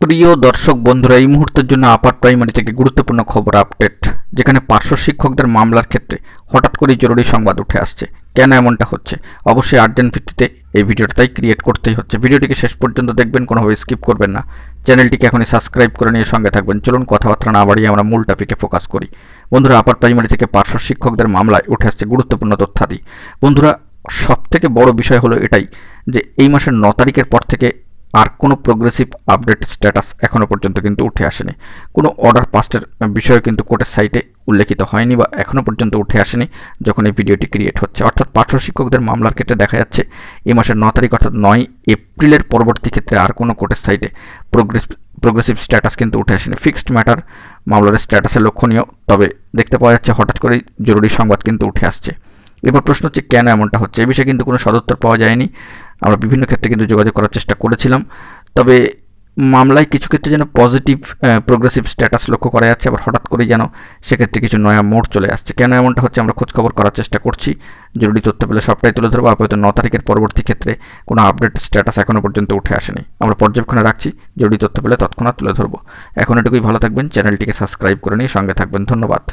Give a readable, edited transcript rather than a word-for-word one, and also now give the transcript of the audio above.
প্রিয় দর্শক বন্ধুরা, এই মুহূর্তের জন্য আপার প্রাইমারি থেকে গুরুত্বপূর্ণ খবর আপডেট, যেখানে পার্শ্ব শিক্ষকদের মামলার ক্ষেত্রে হঠাৎ করেই জরুরি সংবাদ উঠে আসছে। কেন এমনটা হচ্ছে? অবশ্যই আর্জেন্ট ভিত্তিতে এই ভিডিওটা তাই ক্রিয়েট করতেই হচ্ছে। ভিডিওটিকে শেষ পর্যন্ত দেখবেন, কোনোভাবে স্কিপ করবেন না। চ্যানেলটিকে এখনই সাবস্ক্রাইব করে নিয়ে সঙ্গে থাকবেন। চলুন কথাবার্তা না বাড়িয়ে আমরা মূল টপিকে ফোকাস করি। বন্ধুরা, আপার প্রাইমারি থেকে পার্শ্ব শিক্ষকদের মামলায় উঠে আসছে গুরুত্বপূর্ণ তথ্যাদি। বন্ধুরা, সবথেকে বড় বিষয় হলো এটাই যে এই মাসের 9 তারিখের পর থেকে আর কোনো প্রোগ্রেসিভ আপডেট স্ট্যাটাস এখনও পর্যন্ত কিন্তু উঠে আসেনি। কোনো অর্ডার পাস্টের বিষয় কিন্তু কোর্টের সাইটে উল্লেখিত হয়নি বা এখনও পর্যন্ত উঠে আসেনি যখন এই ভিডিওটি ক্রিয়েট হচ্ছে। অর্থাৎ পার্শ্ব শিক্ষকদের মামলার ক্ষেত্রে দেখা যাচ্ছে এই মাসের 9 তারিখ অর্থাৎ 9 এপ্রিলের পরবর্তী ক্ষেত্রে আর কোনো কোর্টের সাইটে প্রোগ্রেসিভ স্ট্যাটাস কিন্তু উঠে আসেনি। ফিক্সড ম্যাটার মামলার স্ট্যাটাসে লক্ষণীয়, তবে দেখতে পাওয়া যাচ্ছে হঠাৎ করেই জরুরি সংবাদ কিন্তু উঠে আসছে। এবার প্রশ্ন হচ্ছে কেন এমনটা হচ্ছে। এই বিষয়ে কিন্তু কোনো সদুত্তর পাওয়া যায়নি। আমরা বিভিন্ন ক্ষেত্রে কিন্তু যোগাযোগ করার চেষ্টা করেছিলাম, তবে মামলায় কিছু ক্ষেত্রে যেন পজিটিভ প্রোগ্রেসিভ স্ট্যাটাস লক্ষ্য করা যাচ্ছে, আবার হঠাৎ করেই যেন সেক্ষেত্রে কিছু নয়া মোড় চলে আসছে। কেন এমনটা হচ্ছে আমরা খোঁজখবর করার চেষ্টা করছি। জরুরি তথ্য পেলে সবটাই তুলে ধরবো। আপাতত 9 তারিখের পরবর্তী ক্ষেত্রে কোনো আপডেট স্ট্যাটাস এখনও পর্যন্ত উঠে আসেনি। আমরা পর্যবেক্ষণে রাখছি, জরুরি তথ্য পেলে তৎক্ষণাৎ তুলে ধরবো। এখন এটুকুই, ভালো থাকবেন, চ্যানেলটিকে সাবস্ক্রাইব করে নিয়ে সঙ্গে থাকবেন। ধন্যবাদ।